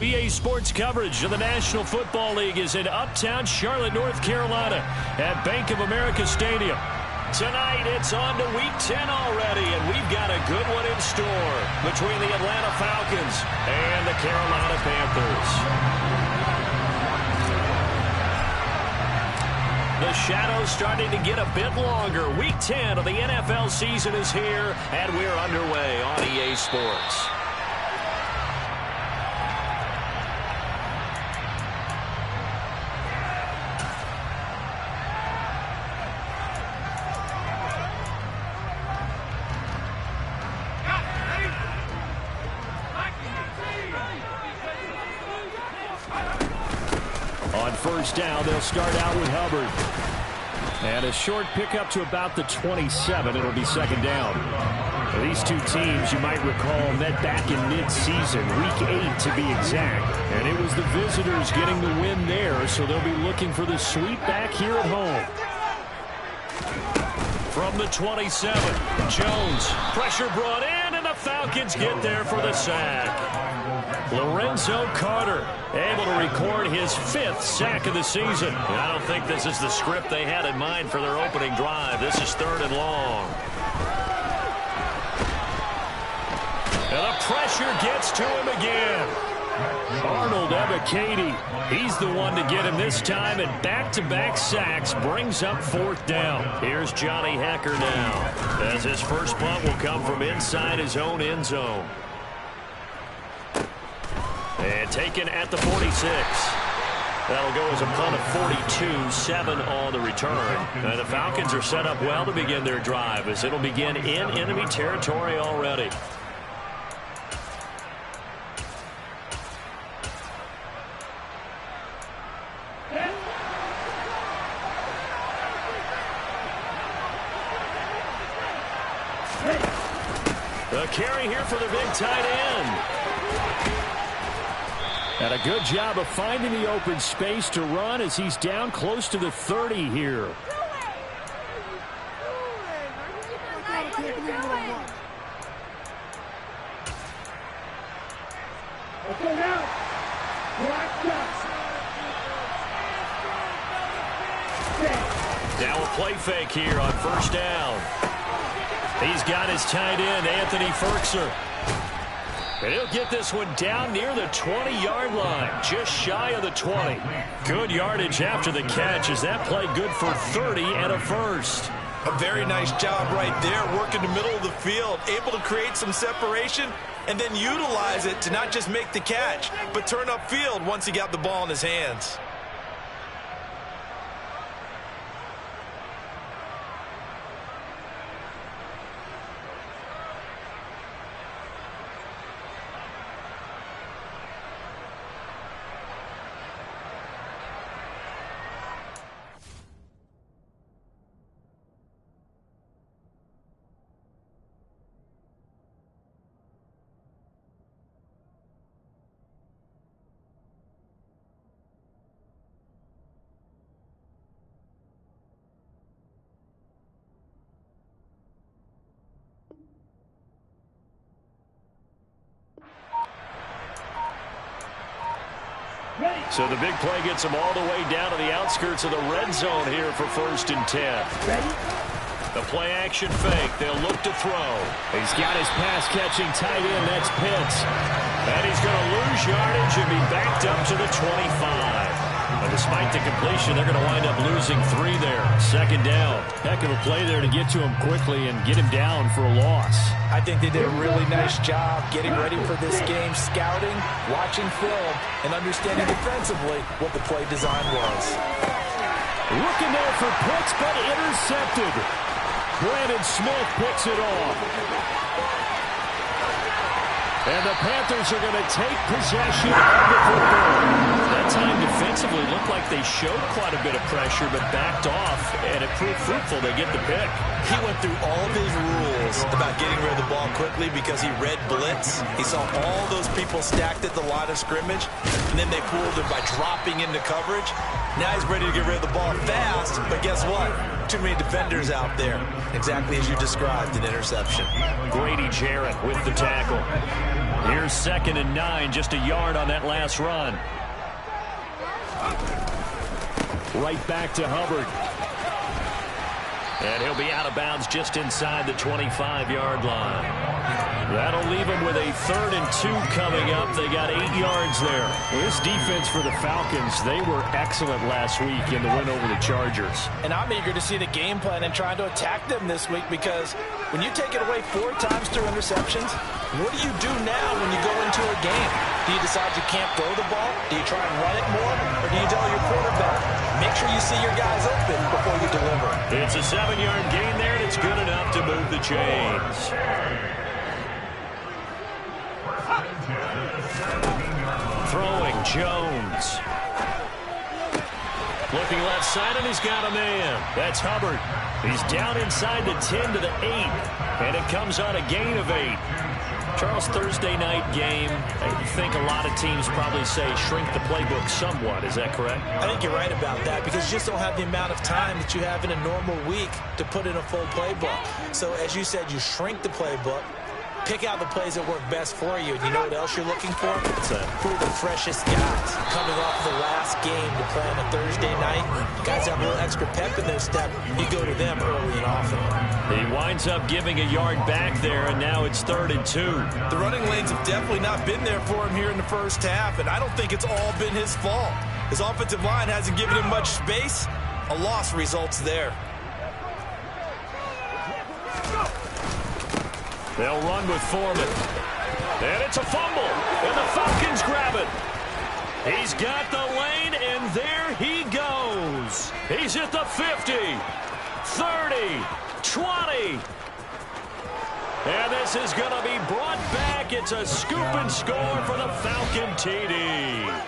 EA Sports coverage of the National Football League is in uptown Charlotte, North Carolina at Bank of America Stadium. Tonight, it's on to Week 10 already, and we've got a good one in store between the Atlanta Falcons and the Carolina Panthers. The shadow's starting to get a bit longer. Week 10 of the NFL season is here, and we're underway on EA Sports. On first down, they'll start out with Hubbard. And a short pickup to about the 27. It'll be second down. These two teams, you might recall, met back in mid-season, Week 8 to be exact. And it was the visitors getting the win there, so they'll be looking for the sweep back here at home. From the 27, Jones, pressure brought in, and the Falcons get there for the sack. Lorenzo Carter able to record his 5th sack of the season. And I don't think this is the script they had in mind for their opening drive. This is 3rd and long. And the pressure gets to him again. Arnold Ebiketie, he's the one to get him this time, and back-to-back sacks brings up 4th down. Here's Johnny Hekker now, as his first punt will come from inside his own end zone. And taken at the 46. That'll go as a punt of 42, 7 on the return. And the Falcons are set up well to begin their drive, as it'll begin in enemy territory already. The carry here for the big tight end. And a good job of finding the open space to run as he's down close to the 30 here. Now a play fake here on first down. He's got his tight end, Anthony Firkser. And he'll get this one down near the 20-yard line, just shy of the 20. Good yardage after the catch. Is that play good for 30 and a first? A very nice job right there, working the middle of the field, able to create some separation and then utilize it to not just make the catch, but turn upfield once he got the ball in his hands. So the big play gets him all the way down to the outskirts of the red zone here for 1st and 10. Ready? The play action fake. They'll look to throw. He's got his pass-catching tight end. That's Pitts. And he's going to lose yardage and be backed up to the 25. And despite the completion, they're going to wind up losing 3 there. 2nd down. Heck of a play there to get to him quickly and get him down for a loss. I think they did a really nice job getting ready for this game, scouting, watching film, and understanding defensively what the play design was. Looking there for Pitts, but intercepted. Brandon Smith picks it off. And the Panthers are going to take possession of the football. That time defensively looked like they showed quite a bit of pressure but backed off, and it proved fruitful. They get the pick. He went through all of his rules about getting rid of the ball quickly because he read blitz. He saw all those people stacked at the line of scrimmage, and then they fooled him by dropping into coverage. Now he's ready to get rid of the ball fast, but guess what? Too many defenders out there. Exactly as you described, an interception. Grady Jarrett with the tackle. Here's 2nd and 9, just a yard on that last run. Right back to Hubbard. And he'll be out of bounds just inside the 25-yard line. That'll leave them with a 3rd and 2 coming up. They got 8 yards there. This defense for the Falcons, they were excellent last week in the win over the Chargers. And I'm eager to see the game plan and trying to attack them this week, because when you take it away 4 times through interceptions, what do you do now when you go into a game? Do you decide you can't throw the ball? Do you try and run it more? Or do you tell your quarterback, make sure you see your guys open before you deliver? It's a 7-yard gain there, and it's good enough to move the chains. Throwing, Jones. Looking left side, and he's got a man. That's Hubbard. He's down inside the 10 to the 8, and it comes on a gain of 8. Charles, Thursday night game, I think a lot of teams probably say shrink the playbook somewhat. Is that correct? I think you're right about that, because you just don't have the amount of time that you have in a normal week to put in a full playbook. So, as you said, you shrink the playbook, pick out the plays that work best for you. And you know what else you're looking for? Who are the freshest guys coming off the last game to play on a Thursday night? Guys have a little extra pep in their step. You go to them early and often. He winds up giving a yard back there, and now it's 3rd and 2. The running lanes have definitely not been there for him here in the first half, and I don't think it's all been his fault. His offensive line hasn't given him much space. A loss results there. They'll run with Foreman. And it's a fumble. And the Falcons grab it. He's got the lane, and there he goes. He's at the 50, 30, 20. And this is going to be brought back. It's a scoop and score for the Falcon TD.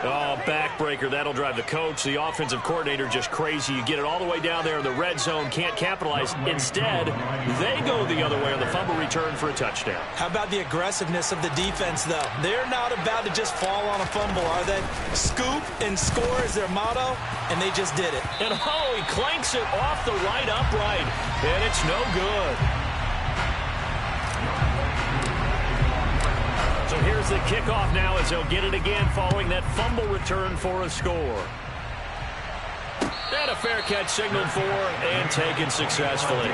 Oh, backbreaker. That'll drive the coach, the offensive coordinator, just crazy. You get it all the way down there in the red zone, can't capitalize. Instead, they go the other way on the fumble return for a touchdown. How about the aggressiveness of the defense, though? They're not about to just fall on a fumble, are they? Scoop and score is their motto, and they just did it. And, oh, he clanks it off the right upright, and it's no good. So here's the kickoff now as they'll get it again following that fumble return for a score. And a fair catch signaled for and taken successfully.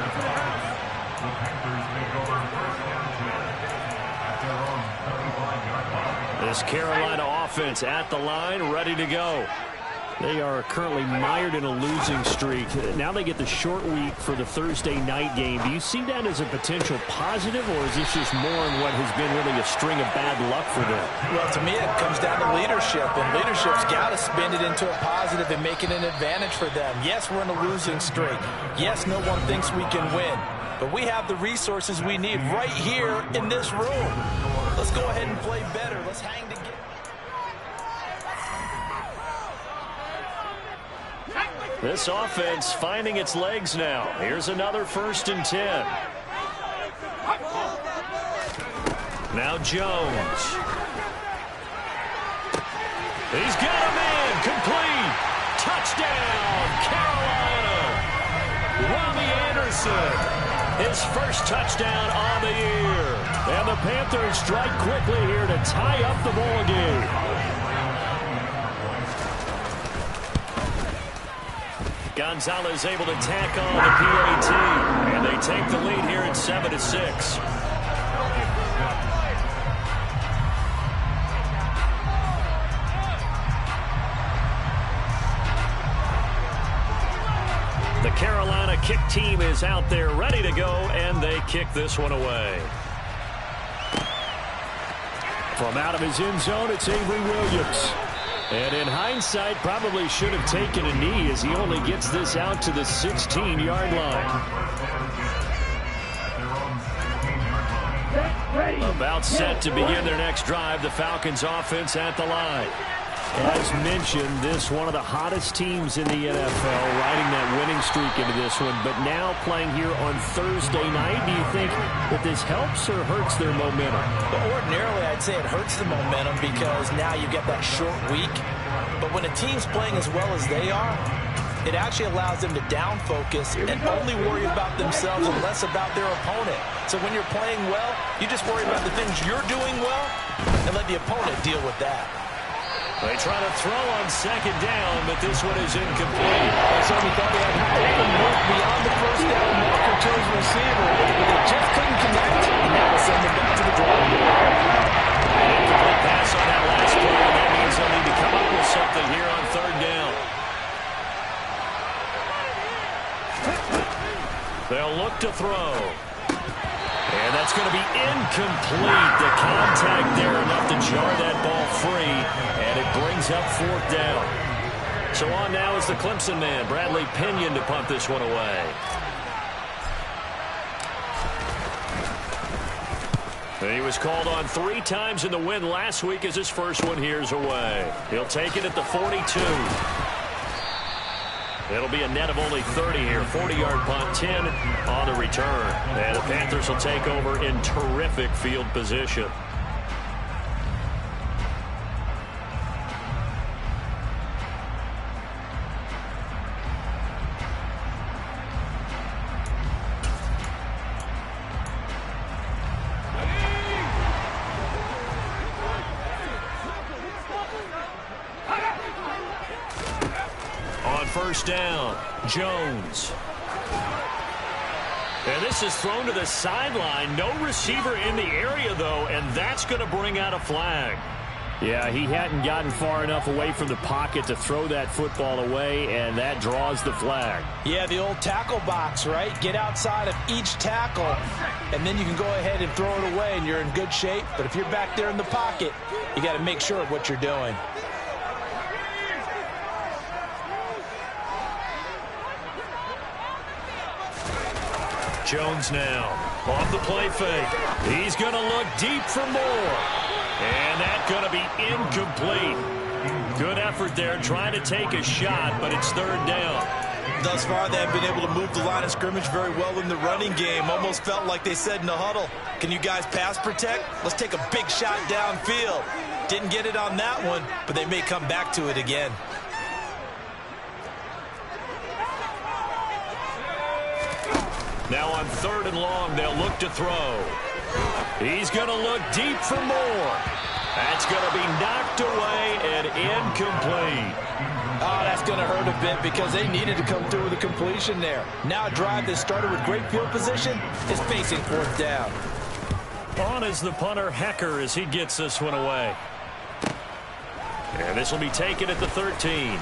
This Carolina offense at the line, ready to go. They are currently mired in a losing streak. Now they get the short week for the Thursday night game. Do you see that as a potential positive, or is this just more in what has been really a string of bad luck for them? Well, to me, it comes down to leadership, and leadership's got to spin it into a positive and make it an advantage for them. Yes, we're in a losing streak. Yes, no one thinks we can win, but we have the resources we need right here in this room. Let's go ahead and play better. Let's hang together. This offense finding its legs now. Here's another 1st and 10. Now Jones. He's got a man. Complete. Touchdown, Carolina. Robbie Anderson. His first touchdown on the year. And the Panthers strike quickly here to tie up the ball game. Gonzalez able to tack on the PAT, and they take the lead here at 7-6. The Carolina kick team is out there ready to go, and they kick this one away. From out of his end zone, it's Avery Williams. And in hindsight, probably should have taken a knee as he only gets this out to the 16-yard line. About set to begin their next drive, the Falcons offense at the line. As mentioned, this one of the hottest teams in the NFL, riding that winning streak into this one, but now playing here on Thursday night. Do you think that this helps or hurts their momentum? Well, ordinarily, I'd say it hurts the momentum because now you get that short week. But when a team's playing as well as they are, it actually allows them to down focus and only worry about themselves and less about their opponent. So when you're playing well, you just worry about the things you're doing well and let the opponent deal with that. They try to throw on second down, but this one is incomplete. So he thought he had an open look beyond the first down marker to his receiver, but they just couldn't connect, and that will send them back to the drawing board. An incomplete pass on that last play, and that means they'll need to come up with something here on third down. They'll look to throw. And that's going to be incomplete. The contact there enough to jar that ball free, and it brings up fourth down. So on now is the Clemson man, Bradley Pinion, to punt this one away. He was called on 3 times in the win last week as his first one here's away. He'll take it at the 42. It'll be a net of only 30 here. 40-yard punt, 10 on the return. And the Panthers will take over in terrific field position. First down, Jones. And this is thrown to the sideline. No receiver in the area, though, and that's going to bring out a flag. Yeah, he hadn't gotten far enough away from the pocket to throw that football away, and that draws the flag. Yeah, the old tackle box, right? Get outside of each tackle, and then you can go ahead and throw it away, and you're in good shape. But if you're back there in the pocket, you got to make sure of what you're doing. Jones now off the play fake. He's going to look deep for more. And that's going to be incomplete. Good effort there trying to take a shot, but it's third down. Thus far, they have been able to move the line of scrimmage very well in the running game. Almost felt like they said in the huddle, can you guys pass protect? Let's take a big shot downfield. Didn't get it on that one, but they may come back to it again. Now on third and long, they'll look to throw. He's going to look deep for more. That's going to be knocked away and incomplete. Oh, that's going to hurt a bit because they needed to come through with a completion there. Now a drive that started with great field position is facing fourth down. On is the punter, Hecker, as he gets this one away. And this will be taken at the 13.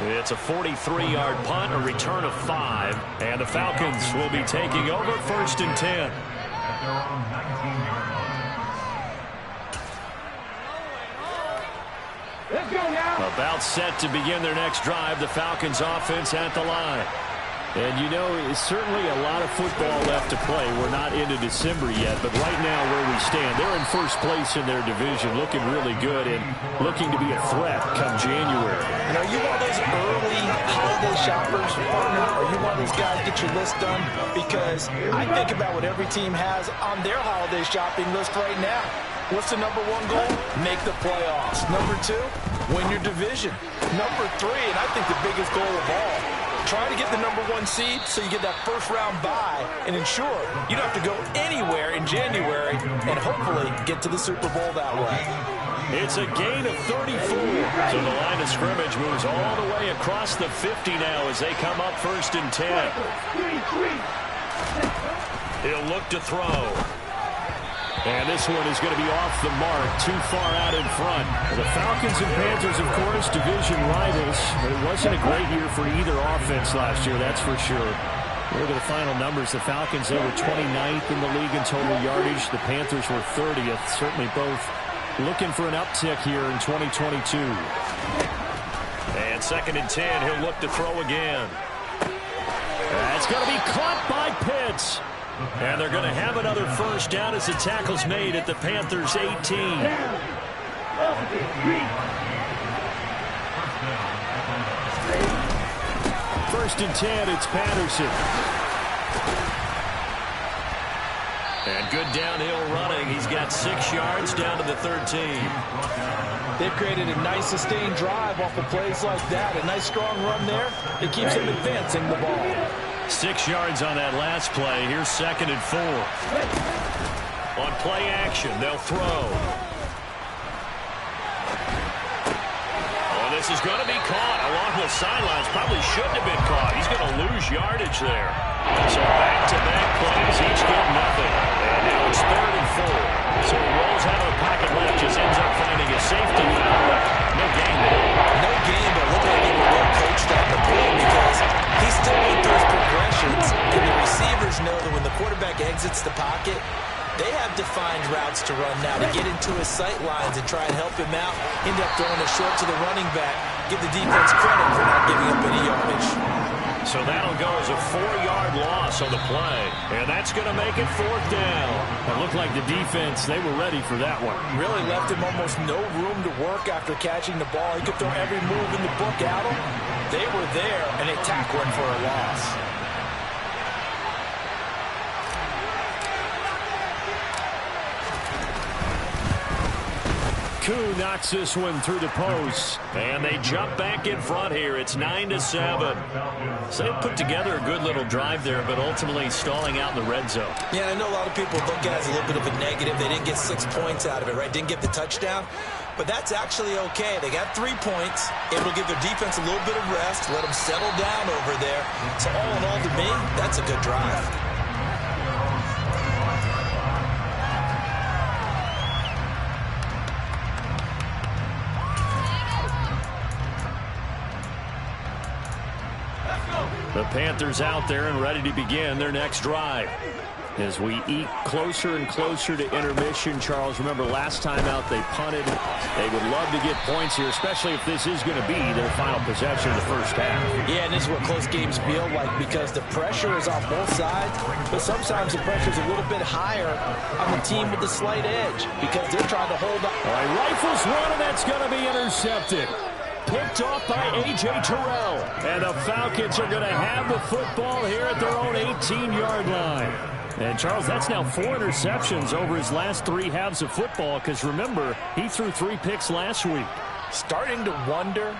It's a 43-yard punt, a return of 5, and the Falcons will be taking over first and 10. About set to begin their next drive, the Falcons offense at the line. And, you know, it's certainly a lot of football left to play. We're not into December yet, but right now where we stand, they're in first place in their division, looking really good and looking to be a threat come January. And are you one of those early holiday shoppers, partner? Are you one of those guys get your list done? Because I think about what every team has on their holiday shopping list right now. What's the number 1 goal? Make the playoffs. Number 2, win your division. Number 3, and I think the biggest goal of all, try to get the number 1 seed so you get that first-round bye and ensure you don't have to go anywhere in January and hopefully get to the Super Bowl that way. It's a gain of 34. So the line of scrimmage moves all the way across the 50 now as they come up first and 10. He'll look to throw. And this one is going to be off the mark, too far out in front. The Falcons and Panthers, of course, division rivals, but it wasn't a great year for either offense last year, that's for sure. Look at the final numbers. The Falcons, they were 29th in the league in total yardage. The Panthers were 30th. Certainly both looking for an uptick here in 2022. And second and 10, he'll look to throw again. That's going to be caught by Pitts. And they're going to have another first down as the tackle's made at the Panthers' 18. First and 10, it's Patterson. And good downhill running. He's got 6 yards down to the 13. They've created a nice sustained drive off of plays like that. A nice strong run there. It keeps them advancing the ball. 6 yards on that last play. Here's 2nd and 4. On play action, they'll throw. Oh, this is going to be caught along the sidelines. Probably shouldn't have been caught. He's going to lose yardage there. So back-to-back plays, each get nothing. And now it's 3rd and 4. So he rolls out of the pocket left, just ends up finding a safety valve. No gain there. No gain, but look like he was well coached on the play because he still went through his progressions. And the receivers know that when the quarterback exits the pocket, they have defined routes to run now to get into his sight lines and try and help him out. End up throwing it short to the running back. Give the defense credit for not giving up any yardage. So that'll go as a 4-yard loss on the play. And that's going to make it 4th down. It looked like the defense, they were ready for that one. Really left him almost no room to work after catching the ball. He could throw every move in the book at him. They were there, and they tackled him for a loss. Koo knocks this one through the post. And they jump back in front here. It's 9-7. So they put together a good little drive there, but ultimately stalling out in the red zone. Yeah, I know a lot of people look at it as a little bit of a negative. They didn't get 6 points out of it, right? Didn't get the touchdown. But that's actually okay. They got 3 points. It'll give their defense a little bit of rest, let them settle down over there. So all in all, to me, that's a good drive. The Panthers out there and ready to begin their next drive. As we eat closer and closer to intermission, Charles, remember last time out they punted. They would love to get points here, especially if this is going to be their final possession of the first half. Yeah, and this is what close games feel like because the pressure is on both sides, but sometimes the pressure is a little bit higher on the team with the slight edge because they're trying to hold up. All right, rifles one, and that's going to be intercepted. Picked off by A.J. Terrell. And the Falcons are going to have the football here at their own 18-yard line. And, Charles, that's now 4 interceptions over his last 3 halves of football because, remember, he threw 3 picks last week. Starting to wonder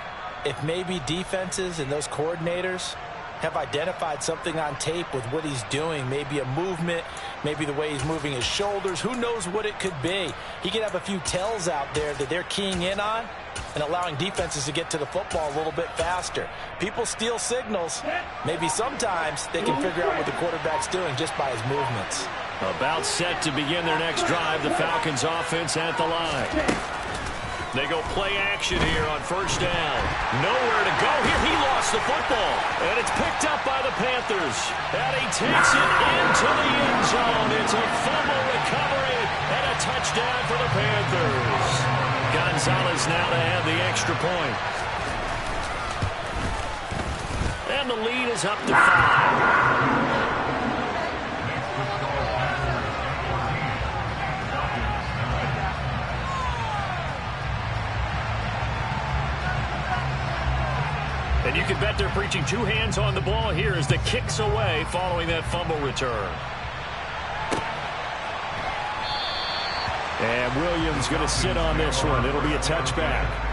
if maybe defenses and those coordinators have identified something on tape with what he's doing. Maybe a movement, maybe the way he's moving his shoulders. Who knows what it could be? He could have a few tells out there that they're keying in on and allowing defenses to get to the football a little bit faster. People steal signals. Maybe sometimes they can figure out what the quarterback's doing just by his movements. About set to begin their next drive, the Falcons offense at the line. They go play action here on first down. Nowhere to go here. He lost the football. And it's picked up by the Panthers. And he takes it into the end zone. It's a fumble recovery and a touchdown for the Panthers. Gonzalez now to have the extra point. And the lead is up to 5. And you can bet they're preaching 2 hands on the ball here as the kick's away following that fumble return. And Williams going to sit on this one. It'll be a touchback.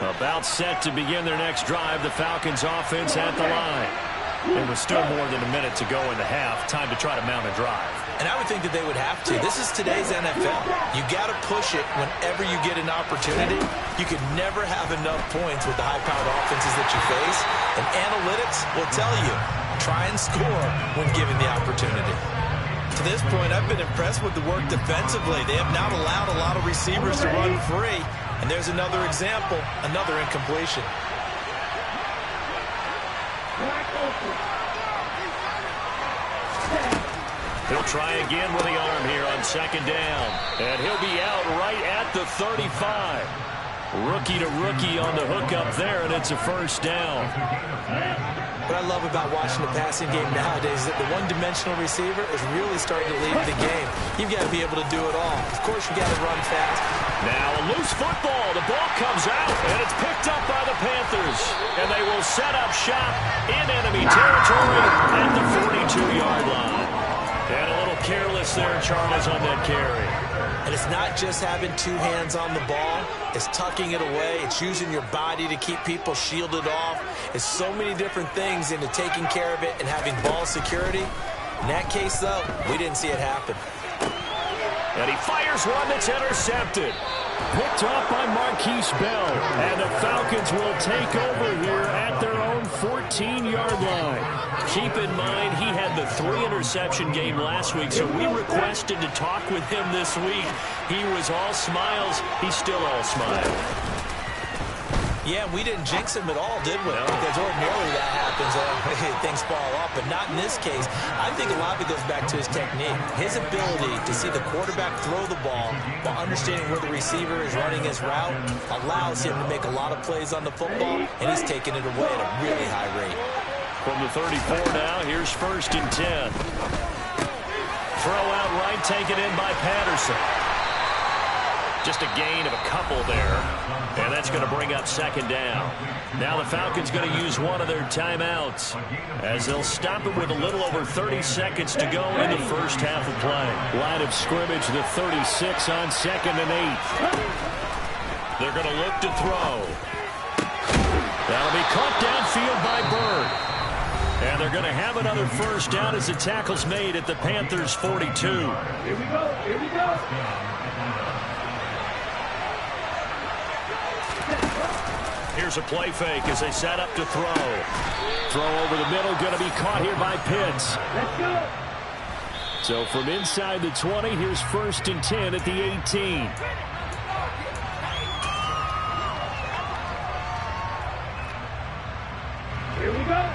About set to begin their next drive, the Falcons offense at the line. And with still more than a minute to go in the half, time to try to mount a drive. And I would think that they would have to. This is today's NFL. You got to push it whenever you get an opportunity. You can never have enough points with the high-powered offenses that you face. And analytics will tell you, try and score when given the opportunity. To this point, I've been impressed with the work defensively. They have not allowed a lot of receivers to run free. And there's another example, another incompletion. He'll try again with the arm here on second down. And he'll be out right at the 35. Rookie to rookie on the hook up there, and it's a first down. What I love about watching the passing game nowadays is that the one-dimensional receiver is really starting to lead the game. You've got to be able to do it all. Of course, you've got to run fast. Now a loose football. The ball comes out, and it's picked up by the Panthers. And they will set up shop in enemy territory at the 42-yard line. And a little careless there, Charles, on that carry. And it's not just having two hands on the ball. It's tucking it away. It's using your body to keep people shielded off. It's so many different things into taking care of it and having ball security. In that case, though, we didn't see it happen. And he fires one that's intercepted. Picked off by Marquise Bell. And the Falcons will take over here at their own 14-yard line. Keep in mind, he had the 3-interception game last week, so we requested to talk with him this week. He was all smiles. He's still all smiles. Yeah, we didn't jinx him at all, did we? No. Because ordinarily that happens. Things fall off, but not in this case. I think a lot of it goes back to his technique. His ability to see the quarterback throw the ball while understanding where the receiver is running his route allows him to make a lot of plays on the football, and he's taking it away at a really high rate. From the 34 now, here's 1st and 10. Throw out right, taken in by Patterson. Just a gain of a couple there. And that's going to bring up 2nd down. Now the Falcons going to use one of their timeouts as they'll stop it with a little over 30 seconds to go in the first half of play. Line of scrimmage, the 36 on 2nd and 8. They're going to look to throw. That'll be caught downfield by Bird. And they're going to have another first down as the tackle's made at the Panthers' 42. Here we go. Here we go. Here's a play fake as they set up to throw. Throw over the middle, going to be caught here by Pitts. Let's go. So from inside the 20, here's 1st and 10 at the 18. Here we go.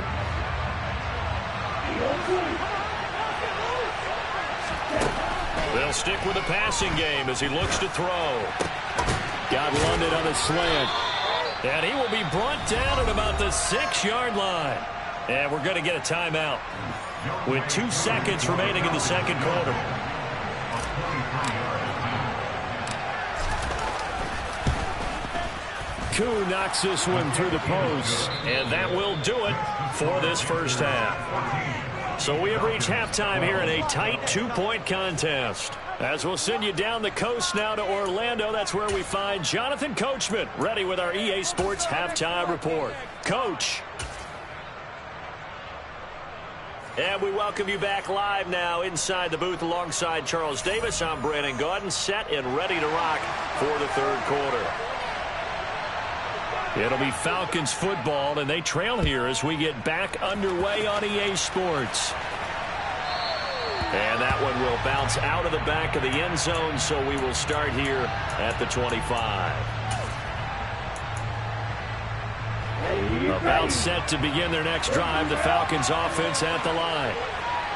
They'll stick with the passing game as he looks to throw. Got London on a slant. And he will be brought down at about the 6-yard line. And we're going to get a timeout with 2 seconds remaining in the second quarter. Koo knocks this one through the post. And that will do it for this first half. So we have reached halftime here in a tight 2-point contest. As we'll send you down the coast now to Orlando, that's where we find Jonathan Coachman ready with our EA Sports Halftime Report. Coach. And we welcome you back live now inside the booth alongside Charles Davis. I'm Brandon Gaudin, set and ready to rock for the third quarter. It'll be Falcons football, and they trail here as we get back underway on EA Sports. And that one will bounce out of the back of the end zone, so we will start here at the 25. About set to begin their next drive, the Falcons offense at the line.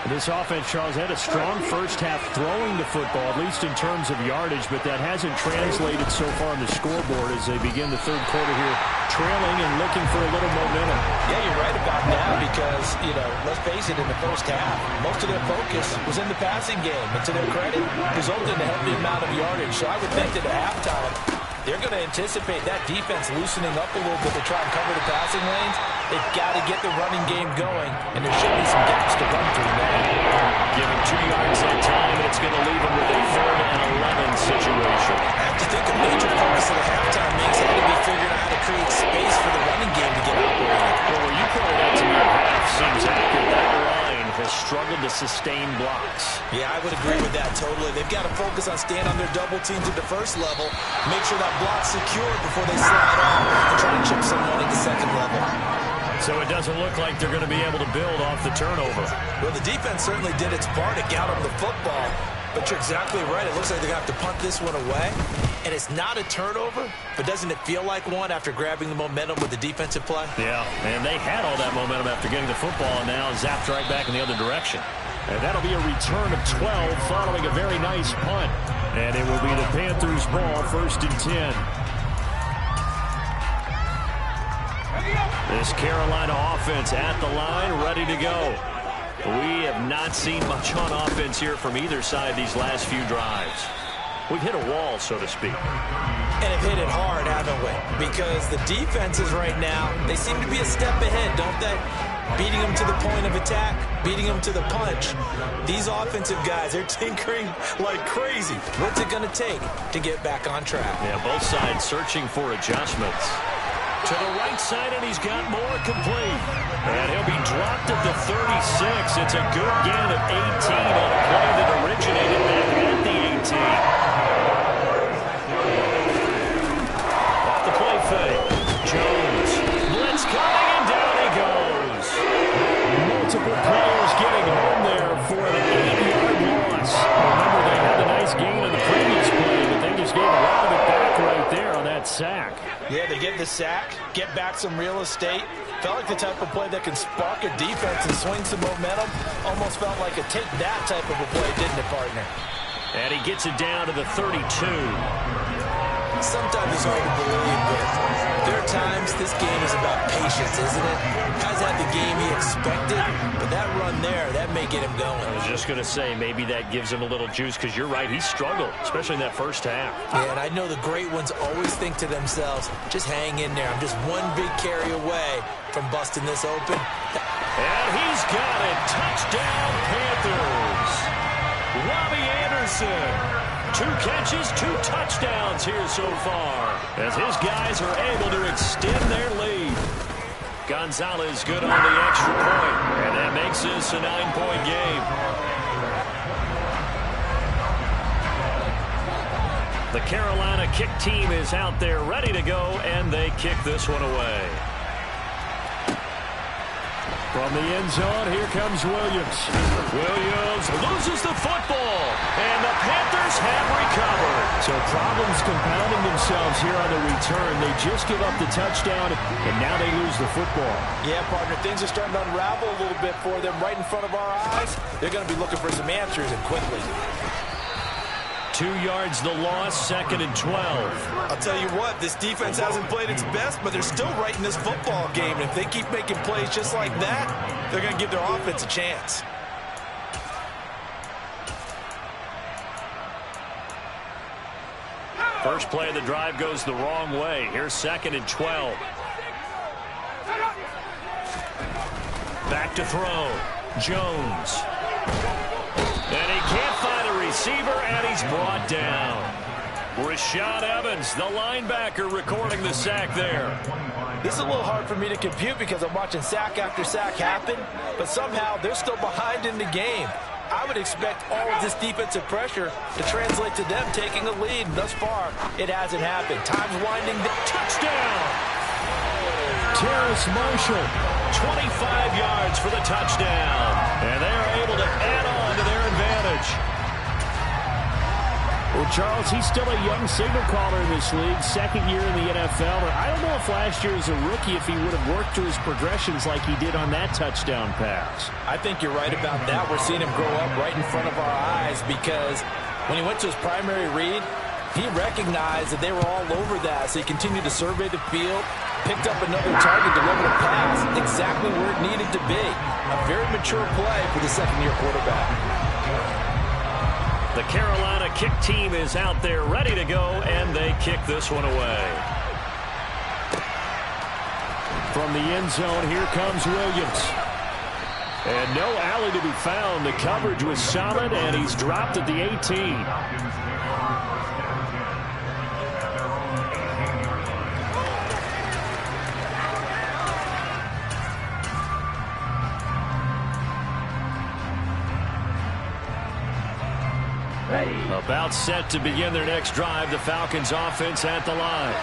This offense, Charles, had a strong first half throwing the football, at least in terms of yardage, but that hasn't translated so far on the scoreboard as they begin the third quarter here, trailing and looking for a little momentum. Yeah, you're right about that because, let's face it, in the first half, most of their focus was in the passing game. And to their credit, resulted in a heavy amount of yardage. So I would think that at halftime, they're going to anticipate that defense loosening up a little bit to try and cover the passing lanes. They've got to get the running game going, and there should be some gaps to run through now. Give him 2 yards that time, and it's going to leave him with a 3rd and 11 situation. I have to think a major focus of the halftime means had to be figuring out how to create space for the running game to get operating. Well, when you pointed out to me at half, seems accurate. That line has struggled to sustain blocks. Yeah, I would agree with that totally. They've got to focus on staying on their double teams at the first level, make sure that block's secured before they slide off and try to chip someone at the second level. So it doesn't look like they're going to be able to build off the turnover. Well, the defense certainly did its part to get them the football, but you're exactly right. It looks like they're going to have to punt this one away, and it's not a turnover, but doesn't it feel like one after grabbing the momentum with the defensive play? Yeah, and they had all that momentum after getting the football, and now zapped right back in the other direction. And that'll be a return of 12 following a very nice punt. And it will be the Panthers' ball, 1st and 10. This Carolina offense at the line, ready to go. We have not seen much on offense here from either side these last few drives. We've hit a wall, so to speak. And have hit it hard, haven't we? Because the defenses right now, they seem to be a step ahead, don't they? Beating them to the point of attack, beating them to the punch. These offensive guys, they're tinkering like crazy. What's it going to take to get back on track? Yeah, both sides searching for adjustments. To the right side, and he's got more complete. And he'll be dropped at the 36. It's a good gain of 18 on a play that originated back at the 18. Off the play fake. Jones. Blitz coming, and down he goes. Multiple players getting home there for an 8-yard loss. Remember, they had the nice gain on the previous play, but they just gave a lot of it back right there on that sack. Yeah, they get the sack, get back some real estate. Felt like the type of play that can spark a defense and swing some momentum. Almost felt like a take that type of a play, didn't it, partner? And he gets it down to the 32. Sometimes it's hard to believe, but there are times this game is about patience, isn't it? Guys had the game he expected, but that run there, that may get him going. I was just going to say, maybe that gives him a little juice, because you're right, he struggled, especially in that first half. Yeah, and I know the great ones always think to themselves, just hang in there. I'm just one big carry away from busting this open. And he's got it. Touchdown, Panthers. Robbie Anderson. 2 catches, 2 touchdowns here so far, as his guys are able to extend their lead. Gonzalez good on the extra point, and that makes this a 9-point game. The Carolina kick team is out there ready to go, and they kick this one away. From the end zone, here comes Williams. Williams loses the football, and the Panthers have recovered. So problems compounding themselves here on the return. They just give up the touchdown, and now they lose the football. Yeah, partner, things are starting to unravel a little bit for them right in front of our eyes. They're going to be looking for some answers, and quickly. 2 yards the loss, 2nd and 12. I'll tell you what, this defense hasn't played its best, but they're still right in this football game. And if they keep making plays just like that, they're going to give their offense a chance. First play of the drive goes the wrong way. Here's 2nd and 12. Back to throw. Jones. And he can't find a receiver, and he's brought down. Rashad Evans, the linebacker, recording the sack there. This is a little hard for me to compute because I'm watching sack after sack happen, but somehow they're still behind in the game. I would expect all of this defensive pressure to translate to them taking a lead. Thus far, it hasn't happened. Time's winding down. Touchdown! Terrace Marshall. 25 yards for the touchdown. And they're able to add on to their advantage. Well, Charles, he's still a young signal caller in this league, 2nd year in the NFL. But I don't know if last year as a rookie, if he would have worked through his progressions like he did on that touchdown pass. I think you're right about that. We're seeing him grow up right in front of our eyes because when he went to his primary read, he recognized that they were all over that. So he continued to survey the field, picked up another target, delivered a pass exactly where it needed to be. A very mature play for the 2nd-year quarterback. The Carolina kick team is out there ready to go, and they kick this one away. From the end zone, here comes Williams. And no alley to be found. The coverage was solid, and he's dropped at the 18. About set to begin their next drive. The Falcons offense at the line.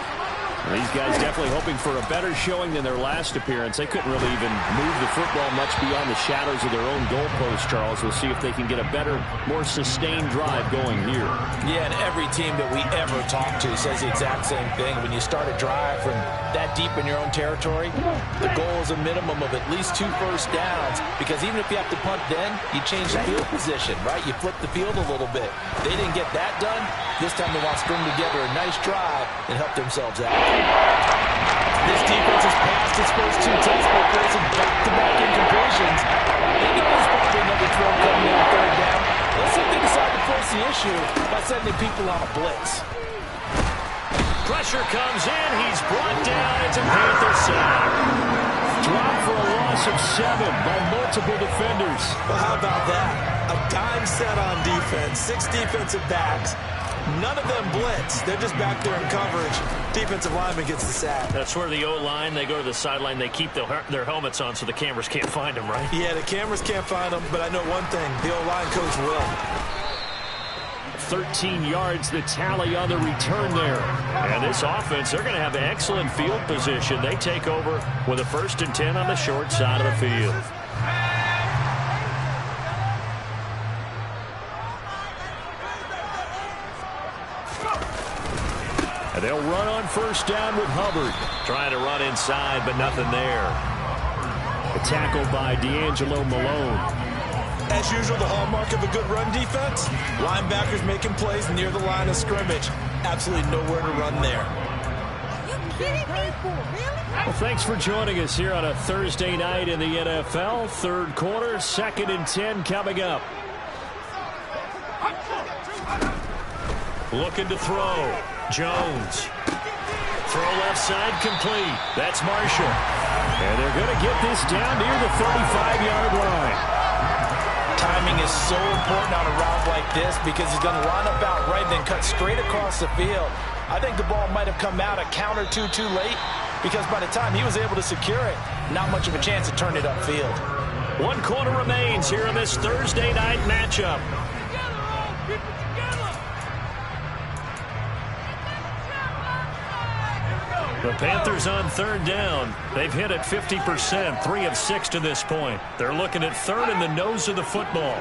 These guys definitely hoping for a better showing than their last appearance. They couldn't really even move the football much beyond the shadows of their own goalpost, Charles. We'll see if they can get a better, more sustained drive going here. Yeah, and every team that we ever talk to says the exact same thing. When you start a drive from that deep in your own territory, the goal is a minimum of at least 2 first downs, because even if you have to punt then, you change the field position, right? You flip the field a little bit. They didn't get that done. This time they want to string together a nice drive and help themselves out. This defense is past defense is supposed to textbook facing back-to-back incompletions. They know there's probably another throw coming on third down. Let's see if they decide to force the issue by sending people on a blitz. Pressure comes in. He's brought down. It's a Panther sack. Dropped for a loss of 7 by multiple defenders. Well, how about that? A dime set on defense. 6 defensive backs. None of them blitz. They're just back there in coverage. Defensive lineman gets the sack. That's where the O-line, they go to the sideline, they keep their helmets on so the cameras can't find them, right? Yeah, the cameras can't find them, but I know one thing. The O-line coach will. 13 yards, the tally on the return there. And this offense, they're going to have excellent field position. They take over with a 1st and 10 on the short side of the field. And they'll run on 1st down with Hubbard. Trying to run inside, but nothing there. A tackle by D'Angelo Malone. As usual, the hallmark of a good run defense, linebackers making plays near the line of scrimmage. Absolutely nowhere to run there. You kidding me? Really? Well, thanks for joining us here on a Thursday night in the NFL. 3rd quarter, 2nd and 10 coming up. Looking to throw. Jones. Throw left side complete. That's Marshall. And they're going to get this down near the 35-yard line. Timing is so important on a route like this because he's going to line up out right and then cut straight across the field. I think the ball might have come out a count or two too late because by the time he was able to secure it, not much of a chance to turn it upfield. 1 quarter remains here in this Thursday night matchup. The Panthers on 3rd down. They've hit it 50%, 3 of 6 to this point. They're looking at 3rd in the nose of the football.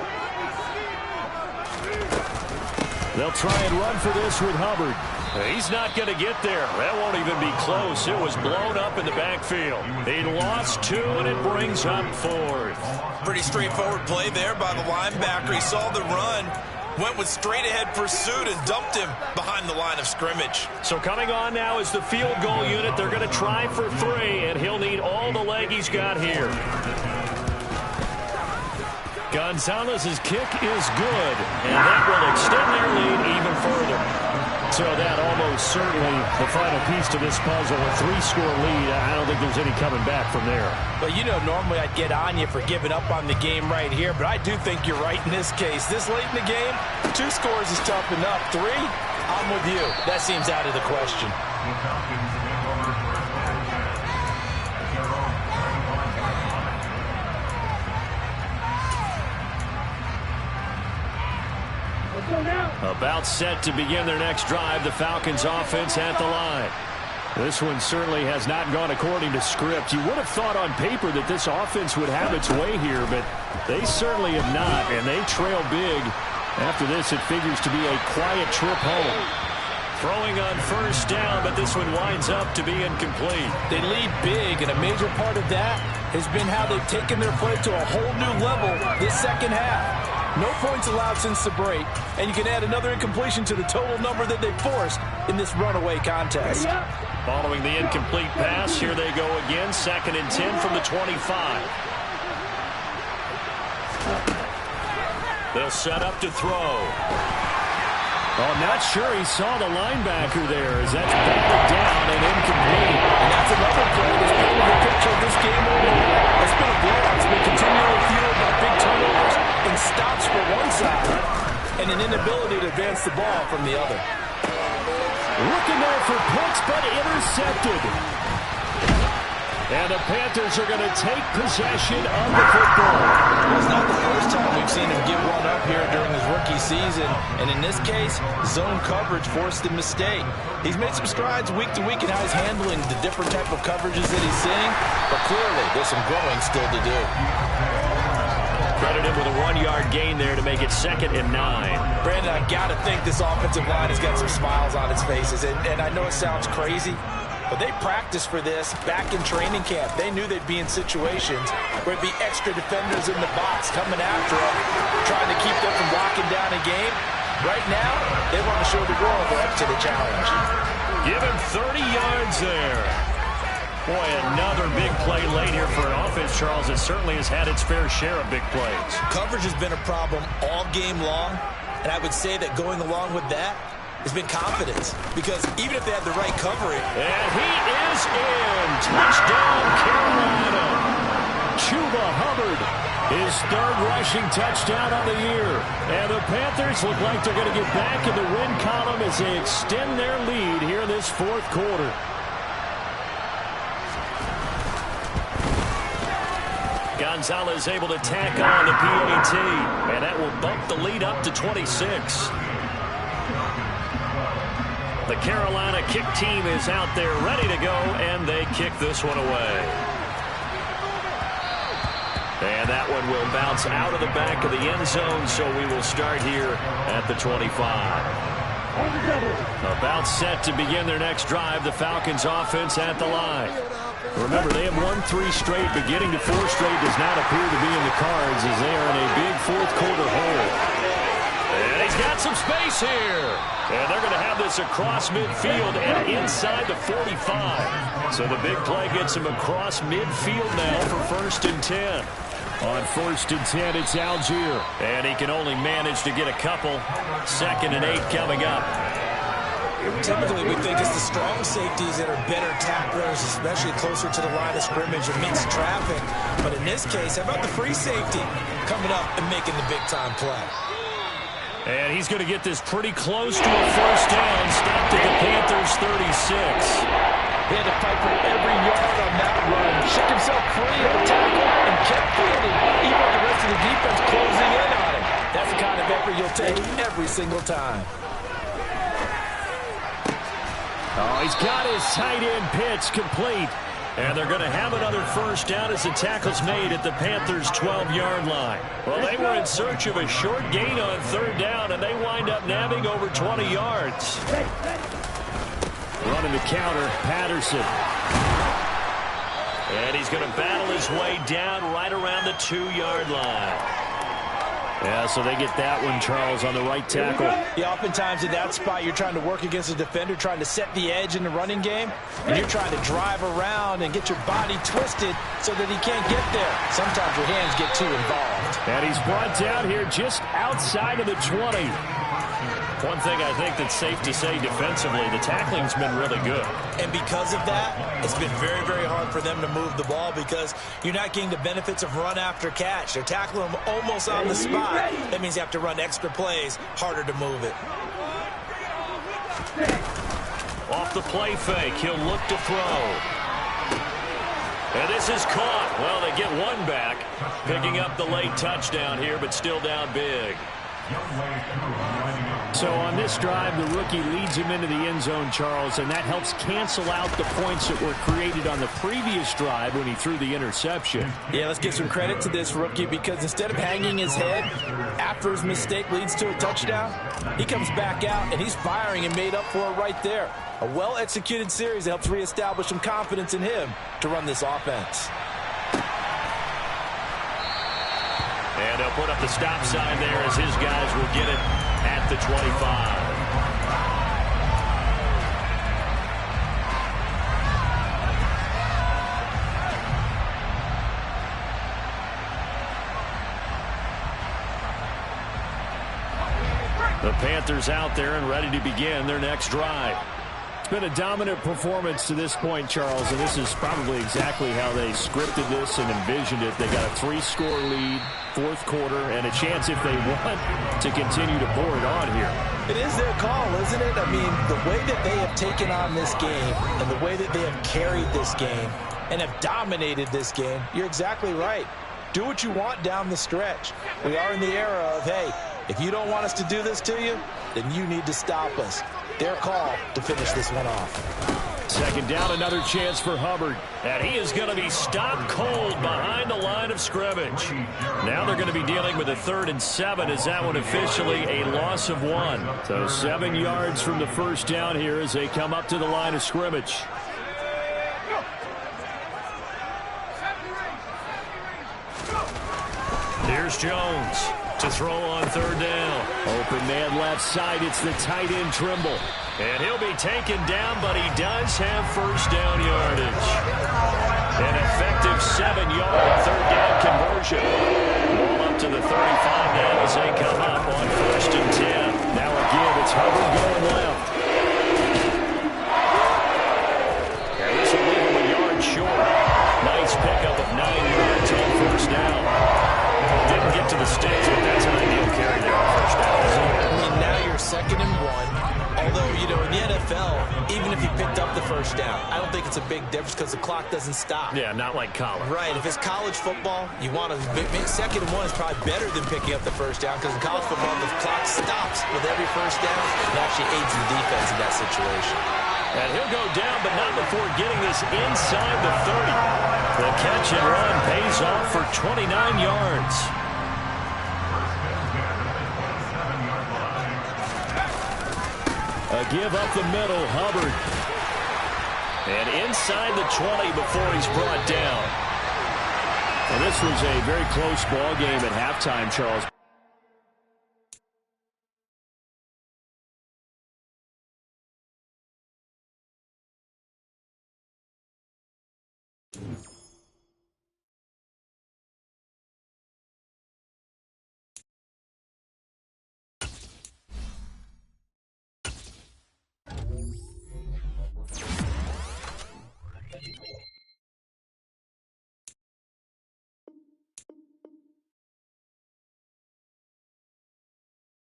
They'll try and run for this with Hubbard. He's not going to get there. That won't even be close. It was blown up in the backfield. He lost 2, and it brings up 4th. Pretty straightforward play there by the linebacker. He saw the run, went with straight-ahead pursuit, and dumped him behind the line of scrimmage. So coming on now is the field goal unit. They're going to try for 3, and he'll need all the leg he's got here. Gonzalez's kick is good, and that will extend their lead even further. So that almost certainly the final piece to this puzzle. A 3-score lead. I don't think there's any coming back from there. But you know, normally I'd get on you for giving up on the game right here, but I do think you're right in this case. This late in the game, 2 scores is tough enough. 3, I'm with you. That seems out of the question. About set to begin their next drive, the Falcons offense at the line. This one certainly has not gone according to script. You would have thought on paper that this offense would have its way here, but they certainly have not, and they trail big. After this, it figures to be a quiet trip home. Throwing on 1st down, but this one winds up to be incomplete. They lead big, and a major part of that has been how they've taken their play to a whole new level this second half. No points allowed since the break, and you can add another incompletion to the total number that they forced in this runaway contest. Following the incomplete pass, here they go again, 2nd and 10 from the 25. They'll set up to throw. Oh, I'm not sure he saw the linebacker there as that's batted down and incomplete. And that's another play that's painted the picture of this game overall. It's been a blowout. It's been continually fueled by big turnovers and stops for one side and an inability to advance the ball from the other. Looking there for Pitts, but intercepted. And the Panthers are going to take possession of the football. Well, it's not the first time we've seen him give one up here during his rookie season. And in this case, zone coverage forced a mistake. He's made some strides week to week in how he's handling the different type of coverages that he's seeing. But clearly, there's some growing still to do. Credit him with a 1-yard gain there to make it 2nd and 9. Brandon, I got to think this offensive line has got some smiles on its faces. And I know it sounds crazy, but they practiced for this back in training camp. They knew they'd be in situations where it'd be extra defenders in the box coming after them, trying to keep them from locking down a game. Right now, they want to show the world they're up to the challenge. Give him 30 yards there. Boy, another big play late here for an offense, Charles. It certainly has had its fair share of big plays. Coverage has been a problem all game long, and I would say that going along with that has been confidence, because even if they had the right covering. And he is in. Touchdown, Carolina. Chuba Hubbard, his third rushing touchdown on the year. And the Panthers look like they're going to get back in the win column as they extend their lead here in this fourth quarter. Gonzalez able to tack on the PAT, and that will bump the lead up to 26. The Carolina kick team is out there ready to go, and they kick this one away. And that one will bounce out of the back of the end zone, so we will start here at the 25. About set to begin their next drive, the Falcons offense at the line. Remember, they have won 3 straight, but getting to 4 straight does not appear to be in the cards as they are in a big fourth quarter hole. And he's got some space here. And they're going to have this across midfield and inside the 45. So the big play gets him across midfield now for 1st and 10. On 1st and 10, it's Algier. And he can only manage to get a couple. 2nd and 8 coming up. Typically, we think it's the strong safeties that are better tacklers, especially closer to the line of scrimmage amidst traffic. But in this case, how about the free safety coming up and making the big-time play? And he's going to get this pretty close to a first down. Stopped at the Panthers' 36. He had to fight for every yard on that run. Shook himself free of the tackle and kept fighting, even with the rest of the defense closing in on him. That's the kind of effort you'll take every single time. Oh, he's got his tight end pitch complete. And they're going to have another first down as the tackle's made at the Panthers' 12-yard line. Well, they were in search of a short gain on 3rd down, and they wind up nabbing over 20 yards. Running the counter, Patterson. And he's going to battle his way down right around the 2-yard line. Yeah, so they get that one, Charles, on the right tackle. Yeah, oftentimes in that spot, you're trying to work against a defender, trying to set the edge in the running game, and you're trying to drive around and get your body twisted so that he can't get there. Sometimes your hands get too involved. And he's brought down here just outside of the 20. One thing I think that's safe to say defensively, the tackling's been really good. And because of that, it's been very, very hard for them to move the ball because you're not getting the benefits of run after catch. They're tackling them almost on the spot. That means you have to run extra plays, harder to move it. Off the play fake, he'll look to throw. And this is caught. Well, they get one back, picking up the late touchdown here, but still down big. So on this drive, the rookie leads him into the end zone, Charles, and that helps cancel out the points that were created on the previous drive when he threw the interception. Yeah, let's give some credit to this rookie because instead of hanging his head after his mistake leads to a touchdown, he comes back out and he's firing and made up for it right there. A well-executed series that helps reestablish some confidence in him to run this offense. And they'll put up the stop sign there as his guys will get it at the 25. The Panthers out there and ready to begin their next drive. It's been a dominant performance to this point, Charles, and this is probably exactly how they scripted this and envisioned it. They got a 3-score lead, fourth quarter, and a chance if they want to continue to pour it on here. It is their call, isn't it? I mean, the way that they have taken on this game and the way that they have carried this game and have dominated this game, you're exactly right. Do what you want down the stretch. We are in the era of, hey, if you don't want us to do this to you, then you need to stop us. Their call to finish this one off. Second down, another chance for Hubbard. And he is going to be stopped cold behind the line of scrimmage. Now they're going to be dealing with a 3rd and 7 as that one officially a loss of 1. So 7 yards from the first down here as they come up to the line of scrimmage. Here's Jones to to throw on third down. Open man left side. It's the tight end Trimble. And he'll be taken down, but he does have first down yardage. An effective 7-yard third down conversion. Ball up to the 35 now as they come up on 1st and 10. Now again, it's Hubbard going left. And this will leave him a yard short. Nice pickup of 9 yards on first down. Didn't get to the sticks, but that's an ideal carry there on first down. I mean, now you're 2nd and 1. Although, you know, in the NFL, even if you picked up the first down, I don't think it's a big difference because the clock doesn't stop. Yeah, not like college. Right. If it's college football, you want to make 2nd and 1 is probably better than picking up the first down because in college football, the clock stops with every first down. It actually aids the defense in that situation. And he'll go down, but not before getting this inside the 30. The catch and run pays off for 29 yards. A give up the middle, Hubbard. And inside the 20 before he's brought down. And this was a very close ball game at halftime, Charles.